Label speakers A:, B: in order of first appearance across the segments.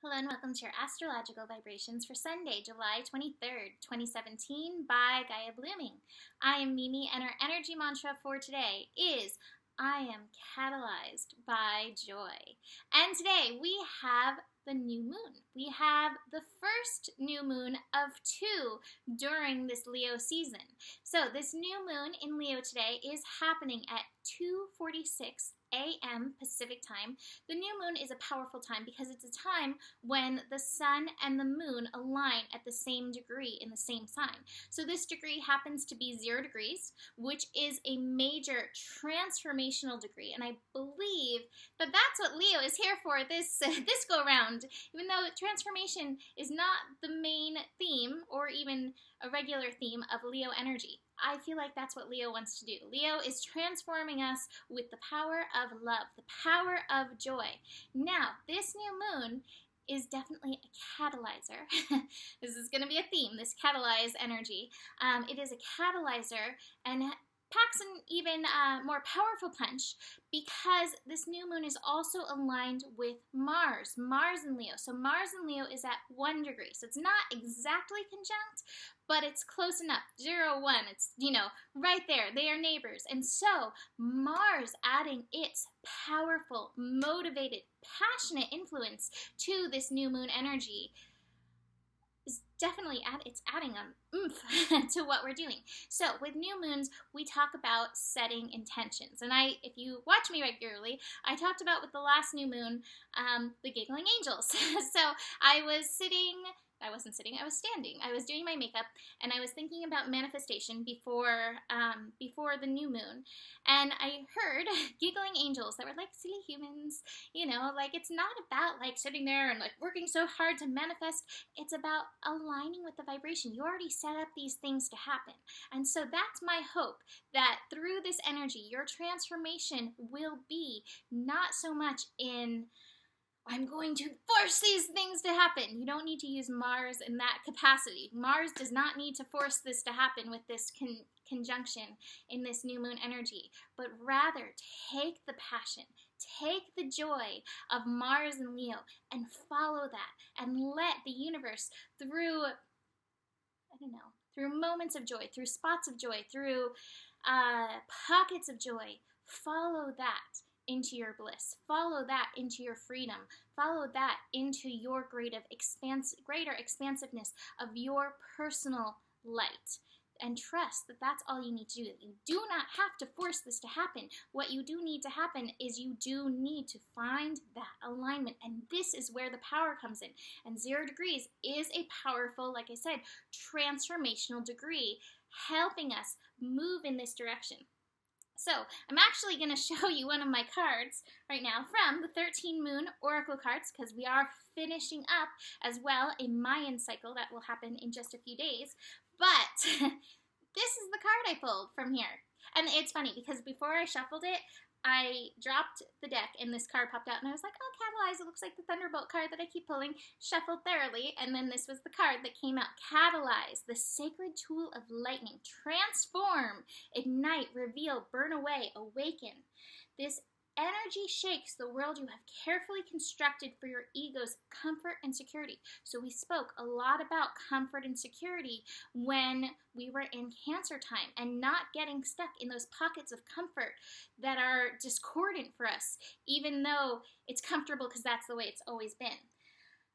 A: Hello and welcome to your astrological vibrations for Sunday, July 23rd, 2017 by Gaia Blooming. I am Mimi and our energy mantra for today is I am catalyzed by joy. And today we have the new moon. We have the first new moon of two during this Leo season. So this new moon in Leo today is happening at 2:46 a.m. Pacific time. The new moon is a powerful time because it's a time when the sun and the moon align at the same degree in the same sign. So this degree happens to be 0 degrees, which is a major transformational degree. And I believe that that's what Leo is here for this go round. Even though transformation is not the main theme or even a regular theme of Leo energy, I feel like that's what Leo wants to do. Leo is transforming us with the power of love, the power of joy. Now, this new moon is definitely a catalyzer. This is going to be a theme, this catalyze energy. It is a catalyzer and packs an even more powerful punch because this new moon is also aligned with Mars in Leo. So Mars in Leo is at 1 degree. So it's not exactly conjunct, but it's close enough. 0, 1, it's, right there. They are neighbors. And so Mars adding its powerful, motivated, passionate influence to this new moon energy is definitely adding an oomph to what we're doing. So with new moons, we talk about setting intentions. And if you watch me regularly, I talked about with the last new moon, the giggling angels. So I was standing. I was doing my makeup, and I was thinking about manifestation before the new moon, and I heard giggling angels that were like silly humans, it's not about like sitting there and like working so hard to manifest. It's about aligning with the vibration. You already set up these things to happen, and so that's my hope, that through this energy, your transformation will be not so much in I'm going to force these things to happen. You don't need to use Mars in that capacity. Mars does not need to force this to happen with this conjunction in this new moon energy, but rather take the passion, take the joy of Mars and Leo and follow that and let the universe through moments of joy, through spots of joy, through pockets of joy, follow that into your bliss, follow that into your freedom, follow that into your greater expansiveness of your personal light. And trust that that's all you need to do. You do not have to force this to happen. What you do need to happen is you do need to find that alignment. And this is where the power comes in. And 0 degrees is a powerful, like I said, transformational degree, helping us move in this direction. So I'm actually going to show you one of my cards right now from the 13 Moon Oracle cards, because we are finishing up as well a Mayan cycle that will happen in just a few days. But this is the card I pulled from here. And it's funny because before I shuffled it, I dropped the deck and this card popped out and I was like, oh, Catalyze, it looks like the Thunderbolt card that I keep pulling. Shuffled thoroughly, and then this was the card that came out. Catalyze, the sacred tool of lightning. Transform, ignite, reveal, burn away, awaken. This energy shakes the world you have carefully constructed for your ego's comfort and security. So we spoke a lot about comfort and security when we were in Cancer time and not getting stuck in those pockets of comfort that are discordant for us, even though it's comfortable because that's the way it's always been.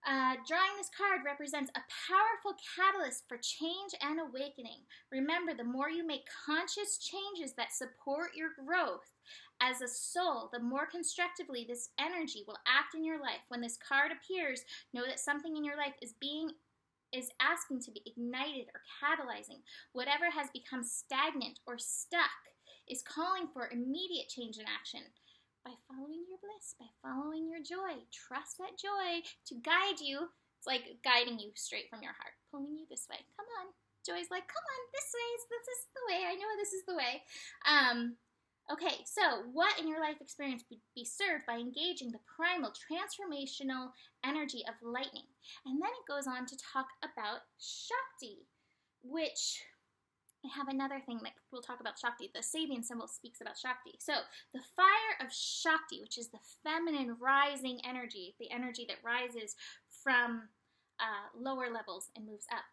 A: Drawing this card represents a powerful catalyst for change and awakening. Remember, the more you make conscious changes that support your growth as a soul, the more constructively this energy will act in your life. When this card appears, know that something in your life is asking to be ignited or catalyzing. Whatever has become stagnant or stuck is calling for immediate change and action. By following your bliss, by following your joy. Trust that joy to guide you. It's like guiding you straight from your heart, pulling you this way. Come on. Joy's like, come on, this is the way. I know this is the way. Okay, so what in your life experience would be served by engaging the primal transformational energy of lightning? And then it goes on to talk about Shakti, which I have another thing that we'll talk about Shakti. The Sabian symbol speaks about Shakti. So the fire of Shakti, which is the feminine rising energy, the energy that rises from lower levels and moves up.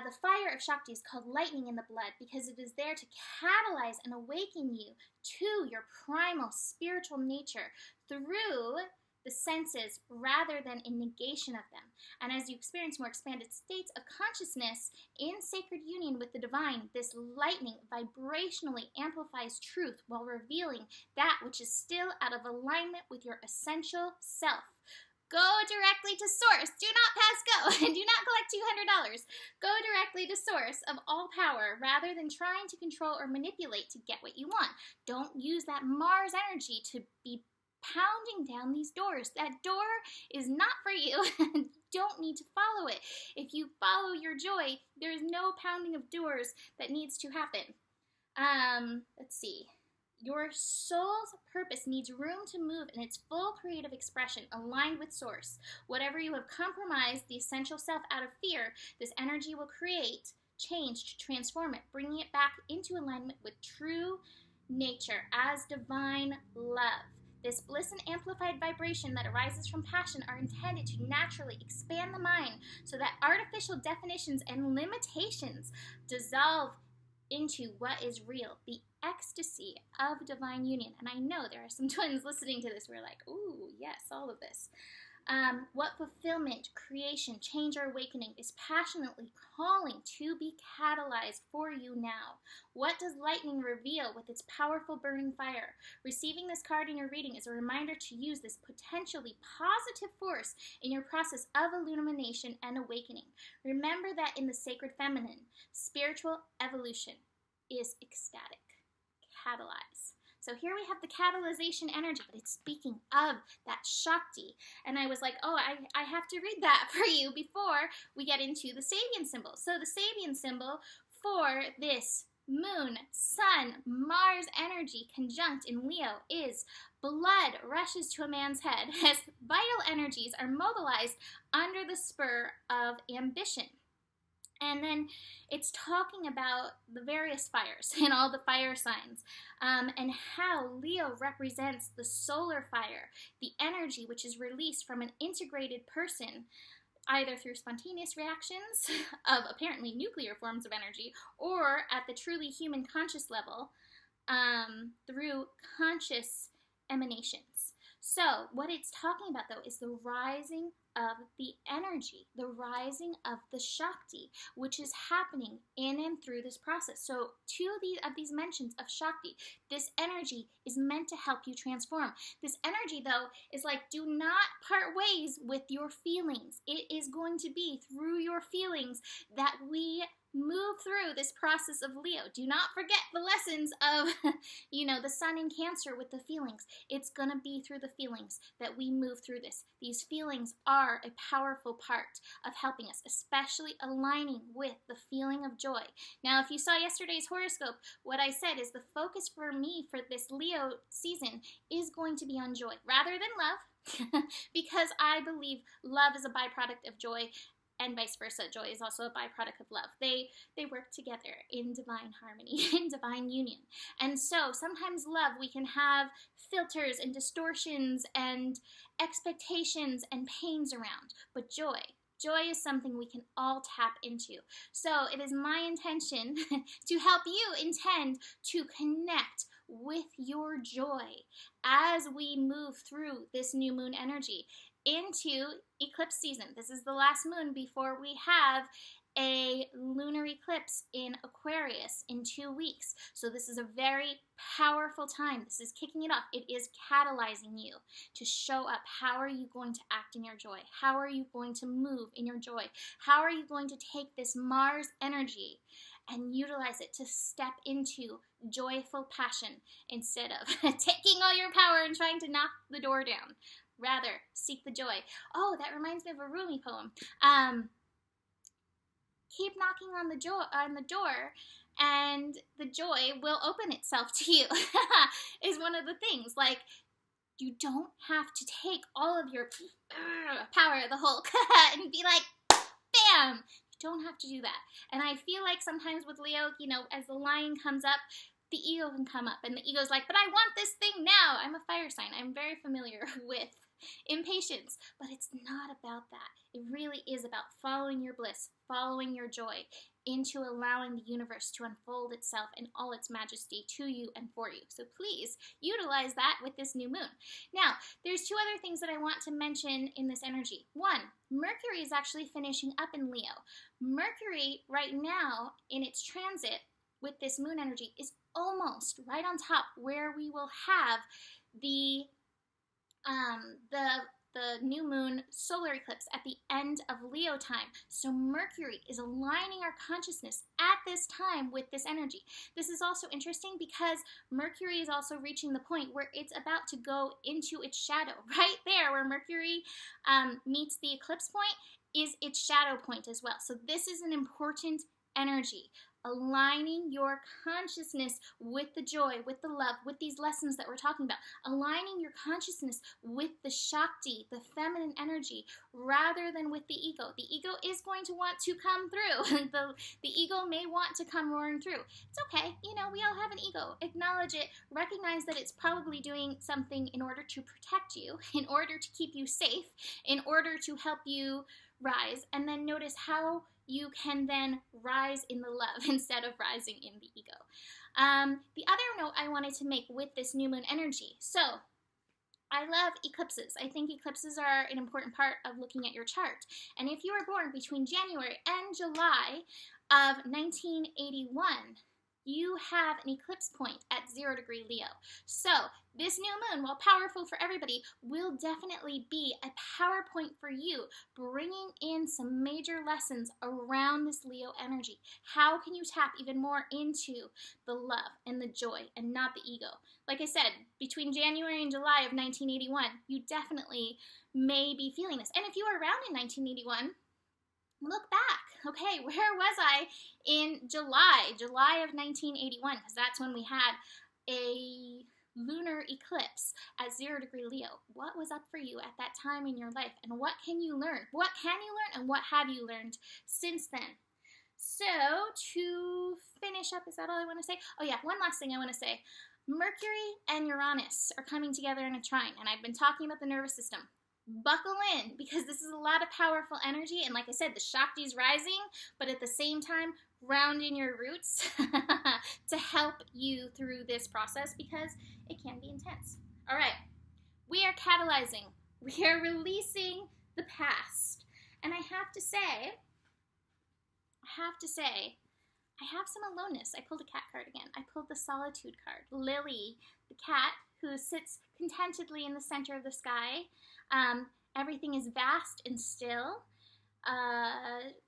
A: The fire of Shakti is called lightning in the blood because it is there to catalyze and awaken you to your primal spiritual nature through the senses rather than in negation of them. And as you experience more expanded states of consciousness in sacred union with the divine, this lightning vibrationally amplifies truth while revealing that which is still out of alignment with your essential self. Go directly to source. Do not pass go. Do not collect $200. Go directly to source of all power rather than trying to control or manipulate to get what you want. Don't use that Mars energy to be pounding down these doors. That door is not for you. Don't need to follow it. If you follow your joy, there's no pounding of doors that needs to happen. Let's see. Your soul's purpose needs room to move in its full creative expression, aligned with source. Whatever you have compromised the essential self out of fear, this energy will create change to transform it, bringing it back into alignment with true nature as divine love. This bliss and amplified vibration that arises from passion are intended to naturally expand the mind so that artificial definitions and limitations dissolve into what is real, the ecstasy of divine union. And I know there are some twins listening to this who are like, ooh, yes, all of this. What fulfillment, creation, change, or awakening is passionately calling to be catalyzed for you now? What does lightning reveal with its powerful burning fire? Receiving this card in your reading is a reminder to use this potentially positive force in your process of illumination and awakening. Remember that in the sacred feminine, spiritual evolution is ecstatic. Catalyze. So here we have the catalyzation energy, but it's speaking of that Shakti. And I was like, oh, I have to read that for you before we get into the Sabian symbol. So the Sabian symbol for this Moon, Sun, Mars energy conjunct in Leo is blood rushes to a man's head as vital energies are mobilized under the spur of ambition. And then it's talking about the various fires and all the fire signs and how Leo represents the solar fire, the energy which is released from an integrated person, either through spontaneous reactions of apparently nuclear forms of energy or at the truly human conscious level through conscious emanations. So what it's talking about, though, is the rising of the energy, the rising of the Shakti, which is happening in and through this process. So two of these mentions of Shakti, this energy is meant to help you transform. This energy, though, is like, do not part ways with your feelings. It is going to be through your feelings that we move through this process of Leo. Do not forget the lessons of, the sun in Cancer with the feelings. It's going to be through the feelings that we move through this. These feelings are a powerful part of helping us, especially aligning with the feeling of joy. Now, if you saw yesterday's horoscope, what I said is the focus for me for this Leo season is going to be on joy rather than love, because I believe love is a byproduct of joy, and vice versa. Joy is also a byproduct of love. They work together in divine harmony, in divine union. And so sometimes love, we can have filters and distortions and expectations and pains around. But joy is something we can all tap into. So it is my intention to help you intend to connect with your joy as we move through this new moon energy into eclipse season. This is the last moon before we have a lunar eclipse in Aquarius in 2 weeks. So this is a very powerful time. This is kicking it off. It is catalyzing you to show up. How are you going to act in your joy? How are you going to move in your joy? How are you going to take this Mars energy and utilize it to step into joyful passion instead of taking all your power and trying to knock the door down? Rather, seek the joy. Oh, that reminds me of a Rumi poem. Keep knocking on the door, and the joy will open itself to you. Is one of the things. Like, you don't have to take all of your power of the Hulk and be like, bam! You don't have to do that. And I feel like sometimes with Leo, as the lion comes up, the ego can come up, and the ego's like, but I want this thing now. I'm a fire sign. I'm very familiar with impatience, but it's not about that. It really is about following your bliss, following your joy, into allowing the universe to unfold itself in all its majesty to you and for you. So please utilize that with this new moon. Now, there's two other things that I want to mention in this energy. One, Mercury is actually finishing up in Leo. Mercury right now in its transit with this moon energy is almost right on top where we will have the new moon solar eclipse at the end of Leo time. So Mercury is aligning our consciousness at this time with this energy. This is also interesting because Mercury is also reaching the point where it's about to go into its shadow. Right there where Mercury meets the eclipse point is its shadow point as well. So this is an important energy. Aligning your consciousness with the joy, with the love, with these lessons that we're talking about. Aligning your consciousness with the Shakti, the feminine energy, rather than with the ego. The ego is going to want to come through. The ego may want to come roaring through. It's okay. We all have an ego. Acknowledge it. Recognize that it's probably doing something in order to protect you, in order to keep you safe, in order to help you rise, and then notice how you can then rise in the love instead of rising in the ego. The other note I wanted to make with this new moon energy. So, I love eclipses. I think eclipses are an important part of looking at your chart. And if you were born between January and July of 1981, you have an eclipse point at 0 degree Leo. So this new moon, while powerful for everybody, will definitely be a power point for you, bringing in some major lessons around this Leo energy. How can you tap even more into the love and the joy and not the ego? Like I said, between January and July of 1981, you definitely may be feeling this. And if you were around in 1981, look back. Okay, where was I in July of 1981? Because that's when we had a lunar eclipse at 0 degree Leo. What was up for you at that time in your life? And what can you learn? What can you learn and what have you learned since then? So, to finish up, is that all I want to say? Oh yeah, one last thing I want to say. Mercury and Uranus are coming together in a trine, and I've been talking about the nervous system. Buckle in, because this is a lot of powerful energy, and like I said, the Shakti's rising, but at the same time, grounding your roots to help you through this process, because it can be intense. All right, we are catalyzing. We are releasing the past. And I have to say, I have some aloneness. I pulled a cat card again. I pulled the solitude card. Lily, the cat who sits contentedly in the center of the sky. Everything is vast and still.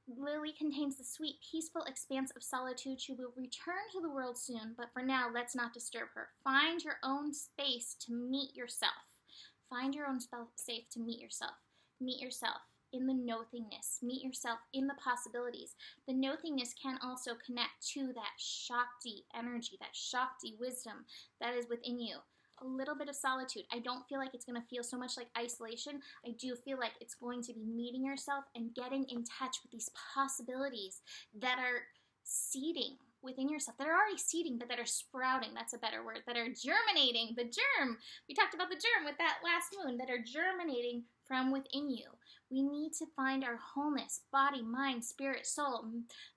A: Lily contains the sweet, peaceful expanse of solitude. She will return to the world soon, but for now, let's not disturb her. Find your own space to meet yourself. Find your own space to meet yourself. Meet yourself in the nothingness. Meet yourself in the possibilities. The nothingness can also connect to that Shakti energy, that Shakti wisdom that is within you. A little bit of solitude. I don't feel like it's going to feel so much like isolation. I do feel like it's going to be meeting yourself and getting in touch with these possibilities that are seeding within yourself, that are already seeding, but that are sprouting. That's a better word. That are germinating. The germ. We talked about the germ with that last moon. That are germinating from within you. We need to find our wholeness, body, mind, spirit, soul,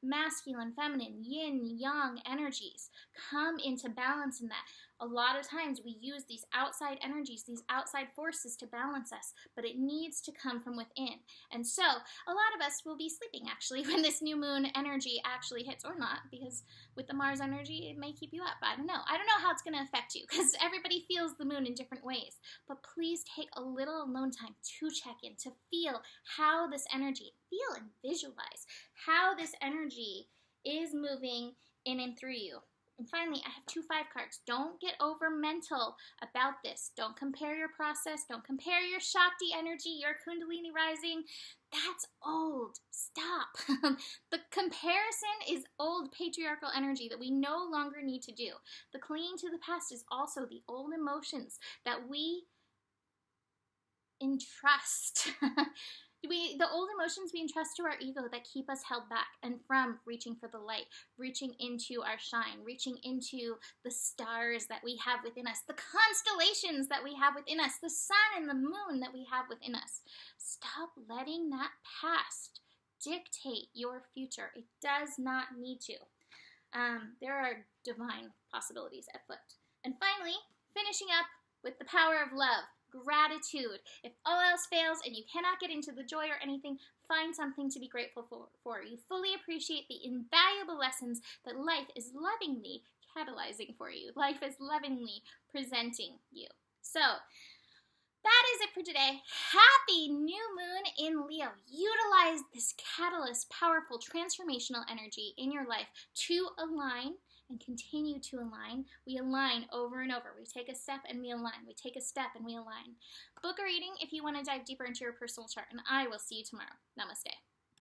A: masculine, feminine, yin, yang energies. Come into balance in that. A lot of times we use these outside energies, these outside forces to balance us, but it needs to come from within. And so a lot of us will be sleeping actually when this new moon energy actually hits, or not, because with the Mars energy, it may keep you up. I don't know how it's going to affect you, because everybody feels the moon in different ways. But please take a little alone time to check in, to feel how this energy, feel and visualize how this energy is moving in and through you. And finally, I have 2 5 cards. Don't get over mental about this. Don't compare your process. Don't compare your Shakti energy, your Kundalini rising. That's old. Stop. The comparison is old patriarchal energy that we no longer need to do. The clinging to the past is also the old emotions that we entrust. We The old emotions we entrust to our ego that keep us held back and from reaching for the light, reaching into our shine, reaching into the stars that we have within us, the constellations that we have within us, the sun and the moon that we have within us. Stop letting that past dictate your future. It does not need to. There are divine possibilities at foot. And finally, finishing up with the power of love. Gratitude. If all else fails and you cannot get into the joy or anything, find something to be grateful for. You fully appreciate the invaluable lessons that life is lovingly catalyzing for you. Life is lovingly presenting you. So, that is it for today. Happy new moon in Leo. Utilize this catalyst, powerful, transformational energy in your life to align and continue to align. We align over and over. We take a step and we align. We take a step and we align. Book a reading if you want to dive deeper into your personal chart, and I will see you tomorrow. Namaste.